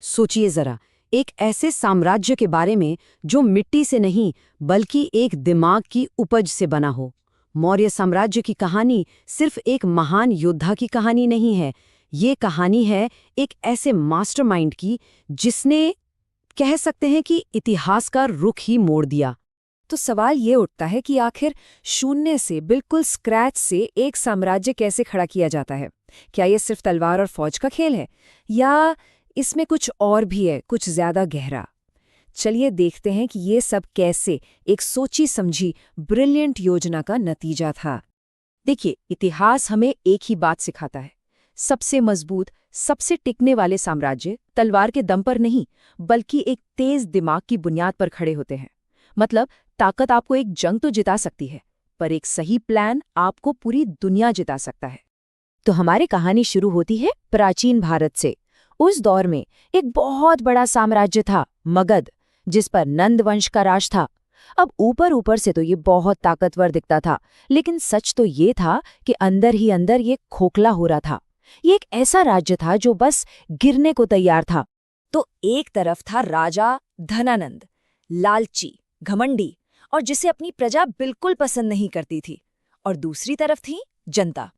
सोचिए जरा, एक ऐसे साम्राज्य के बारे में जो मिट्टी से नहीं बल्कि एक दिमाग की उपज से बना हो। मौर्य साम्राज्य की कहानी सिर्फ एक महान योद्धा की कहानी नहीं है, ये कहानी है एक ऐसे मास्टरमाइंड की जिसने, कह सकते हैं कि, इतिहास का रुख ही मोड़ दिया। तो सवाल ये उठता है कि आखिर शून्य से, बिल्कुल स्क्रैच से एक साम्राज्य कैसे खड़ा किया जाता है? क्या ये सिर्फ तलवार और फौज का खेल है, या इसमें कुछ और भी है, कुछ ज्यादा गहरा? चलिए देखते हैं कि ये सब कैसे एक सोची समझी ब्रिलियंट योजना का नतीजा था। देखिए, इतिहास हमें एक ही बात सिखाता है। सबसे मजबूत, सबसे टिकने वाले साम्राज्य तलवार के दम पर नहीं, बल्कि एक तेज दिमाग की बुनियाद पर खड़े होते हैं। मतलब, ताकत आपको एक जंग तो जिता सकती है, पर एक सही प्लान आपको पूरी दुनिया जिता सकता है। तो हमारी कहानी शुरू होती है प्राचीन भारत से। उस दौर में एक बहुत बड़ा साम्राज्य था, मगध, जिस पर नंद वंश का राज था। अब ऊपर ऊपर से तो ये बहुत ताकतवर दिखता था, लेकिन सच तो ये था कि अंदर ही अंदर ये खोखला हो रहा था। ये एक ऐसा राज्य था जो बस गिरने को तैयार था। तो एक तरफ था राजा धनानंद, लालची, घमंडी और जिसे अपनी प्रजा बिल्कुल पसंद नहीं करती थी। और दूसरी तरफ थी जनता,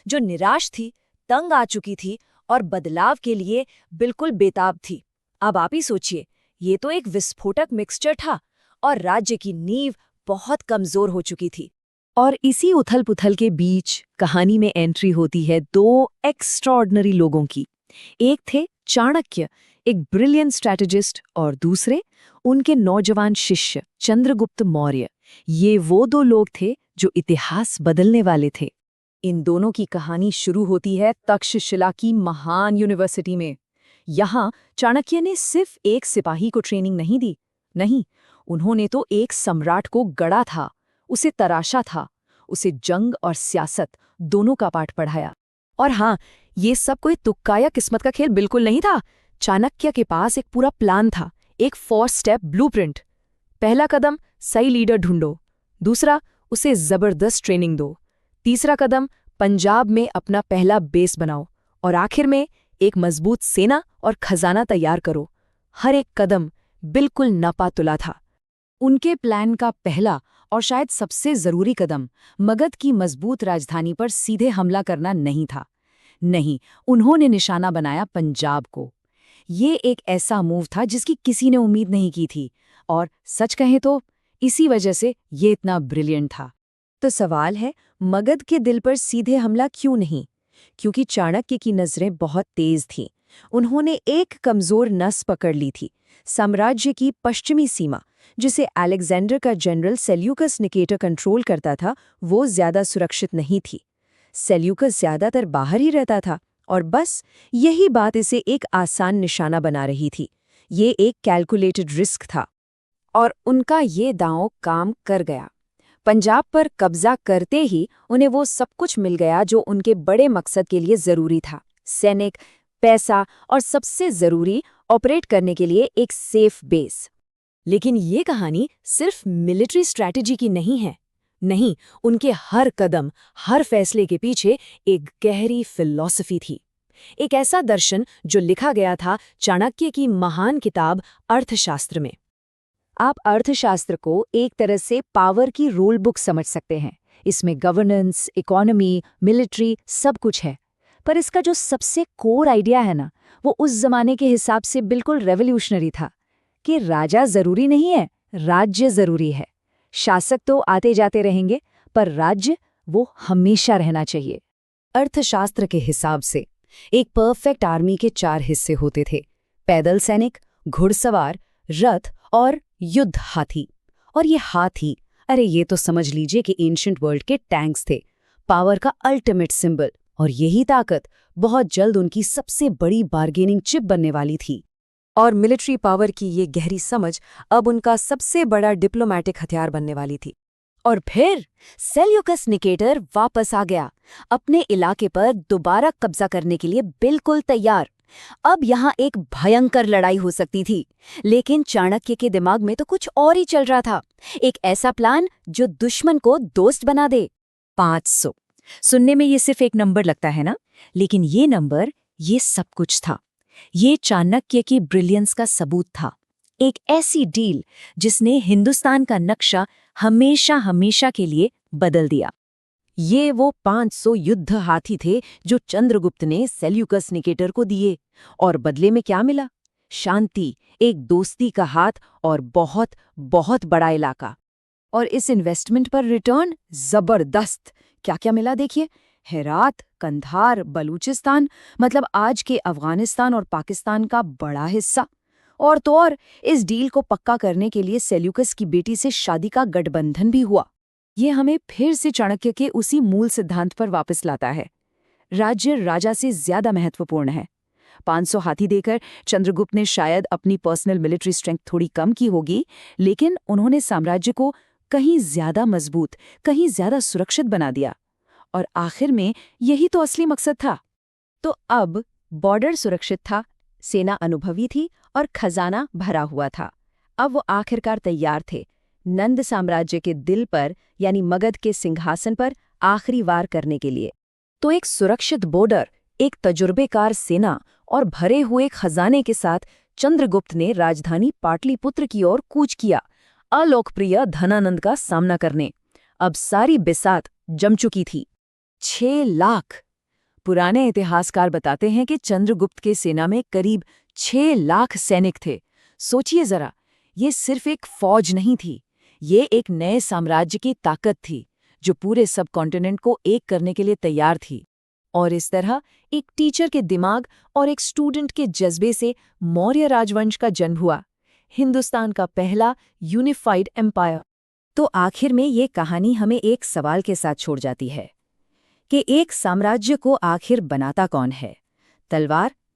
जो निराश थी, तंग आ चुकी थी और बदलाव के लिए बिल्कुल बेताब थी। अब आप ही सोचिए, ये तो एक विस्फोटक मिक्सचर था और राज्य की नींव बहुत कमजोर हो चुकी थी। और इसी उथल-पुथल के बीच कहानी में एंट्री होती है दो एक्स्ट्रॉर्डनरी लोगों की। एक थे चाणक्य, एक ब्रिलियंट स्ट्रैटेजिस्ट, और दूसरे उनके नौजवान शिष्य चंद्रगुप्त मौर्य। ये वो दो लोग थे जो इतिहास बदलने वाले थे। इन दोनों की कहानी शुरू होती है तक्षशिला की महान यूनिवर्सिटी में। यहाँ चाणक्य ने सिर्फ एक सिपाही को ट्रेनिंग नहीं दी, नहीं, उन्होंने तो एक सम्राट को गढ़ा था, उसे तराशा था, उसे जंग और सियासत दोनों का पाठ पढ़ाया। और हाँ, ये सब कोई तुक्का या किस्मत का खेल बिल्कुल नहीं था। चाणक्य के पास एक पूरा प्लान था, एक 4 स्टेप ब्लूप्रिंट। पहला कदम, सही लीडर ढूंढो। दूसरा, उसे जबरदस्त ट्रेनिंग दो। तीसरा कदम, पंजाब में अपना पहला बेस बनाओ। और आखिर में एक मजबूत सेना और खजाना तैयार करो। हर एक कदम बिल्कुल नापा-तुला था। उनके प्लान का पहला और शायद सबसे जरूरी कदम मगध की मजबूत राजधानी पर सीधे हमला करना नहीं था। नहीं, उन्होंने निशाना बनाया पंजाब को। ये एक ऐसा मूव था जिसकी किसी ने उम्मीद नहीं की थी, और सच कहें तो इसी वजह से ये इतना ब्रिलियंट था। तो सवाल है, मगध के दिल पर सीधे हमला क्यों नहीं? क्योंकि चाणक्य की नजरें बहुत तेज थीं। उन्होंने एक कमजोर नस पकड़ ली थी, साम्राज्य की पश्चिमी सीमा, जिसे अलेक्जेंडर का जनरल सेल्यूकस निकेटर कंट्रोल करता था, वो ज्यादा सुरक्षित नहीं थी। सेल्यूकस ज्यादातर बाहर ही रहता था, और बस यही बात इसे एक आसान निशाना बना रही थी। ये एक कैलकुलेटेड रिस्क था। और उनका ये दांव काम कर गया। पंजाब पर कब्जा करते ही उन्हें वो सब कुछ मिल गया जो उनके बड़े मकसद के लिए जरूरी था: सैनिक, पैसा और सबसे जरूरी, ऑपरेट करने के लिए एक सेफ बेस। लेकिन ये कहानी सिर्फ मिलिट्री स्ट्रैटेजी की नहीं है। नहीं, उनके हर कदम, हर फैसले के पीछे एक गहरी फिलॉसफी थी। एक ऐसा दर्शन जो लिखा गया था चाणक्य की महान किताब अर्थशास्त्र में। आप अर्थशास्त्र को एक तरह से पावर की रूल बुक समझ सकते हैं। इसमें गवर्नेंस, इकोनॉमी, मिलिट्री सब कुछ है। पर इसका जो सबसे कोर आइडिया है ना, वो उस जमाने के हिसाब से बिल्कुल रेवोल्यूशनरी था कि राजा जरूरी नहीं है, राज्य जरूरी है। शासक तो आते जाते रहेंगे, पर राज्य वो हमेशा रहना चाहिए। अर्थशास्त्र के हिसाब से एक परफेक्ट आर्मी के 4 हिस्से होते थे: पैदल सैनिक, घुड़सवार, रथ और युद्ध हाथी। और ये हाथी, अरे ये तो समझ लीजिए कि एंशिएंट वर्ल्ड के टैंक्स थे, पावर का अल्टीमेट सिंबल। और यही ताकत बहुत जल्द उनकी सबसे बड़ी बार्गेनिंग चिप बनने वाली थी। और मिलिट्री पावर की ये गहरी समझ अब उनका सबसे बड़ा डिप्लोमैटिक हथियार बनने वाली थी। और फिर सेल्यूकस निकेटर वापस आ गया, अपने इलाके पर दोबारा कब्जा करने के लिए बिल्कुल तैयार। अब यहाँ एक भयंकर लड़ाई हो सकती थी, लेकिन चाणक्य के दिमाग में तो कुछ और ही चल रहा था। एक ऐसा प्लान जो दुश्मन को दोस्त बना दे। 500। सुनने में ये सिर्फ एक नंबर लगता है ना, लेकिन ये नंबर, ये सब कुछ था। ये चाणक्य की ब्रिलियंस का सबूत था। एक ऐसी डील जिसने हिंदुस्तान का नक्शा हमेशा हमेशा के लिए बदल दिया। ये वो 500 युद्ध हाथी थे जो चंद्रगुप्त ने सेल्यूकस निकेटर को दिए, और बदले में क्या मिला? शांति, एक दोस्ती का हाथ और बहुत बहुत बड़ा इलाका। और इस इन्वेस्टमेंट पर रिटर्न जबरदस्त। क्या क्या मिला देखिए। हेरात, कंधार, बलूचिस्तान, मतलब आज के अफगानिस्तान और पाकिस्तान का बड़ा हिस्सा। और तो और इस डील को पक्का करने के लिए सेल्यूकस की बेटी से शादी का गठबंधन भी हुआ। ये हमें फिर से चाणक्य के उसी मूल सिद्धांत पर वापस लाता है। राज्य राजा से ज्यादा महत्वपूर्ण है। 500 हाथी देकर चंद्रगुप्त ने शायद अपनी पर्सनल मिलिट्री स्ट्रेंथ थोड़ी कम की होगी, लेकिन उन्होंने साम्राज्य को कहीं ज्यादा मजबूत, कहीं ज्यादा सुरक्षित बना दिया। और आखिर में यही तो असली मकसद था। तो अब बॉर्डर सुरक्षित था, सेना अनुभवी थी और खजाना भरा हुआ था। अब वो आखिरकार तैयार थे नंद साम्राज्य के दिल पर, यानी मगध के सिंहासन पर आखिरी वार करने के लिए। तो एक सुरक्षित बॉर्डर, एक तजुर्बेकार सेना और भरे हुए खजाने के साथ चंद्रगुप्त ने राजधानी पाटलिपुत्र की ओर कूच किया, अलोकप्रिय धनानंद का सामना करने। अब सारी बिसात जम चुकी थी। 6 लाख। पुराने इतिहासकार बताते हैं कि चंद्रगुप्त के सेना में करीब 6 लाख सैनिक थे। सोचिए जरा, ये सिर्फ एक फौज नहीं थी, ये एक नए साम्राज्य की ताकत थी जो पूरे सब कॉन्टिनेंट को एक करने के लिए तैयार थी। और इस तरह एक टीचर के दिमाग और एक स्टूडेंट के जज्बे से मौर्य राजवंश का जन्म हुआ, हिंदुस्तान का पहला यूनिफाइड एम्पायर। तो आखिर में ये कहानी हमें एक सवाल के साथ छोड़ जाती है कि एक साम्राज्य को आखिर बनाता कौन है, तलवार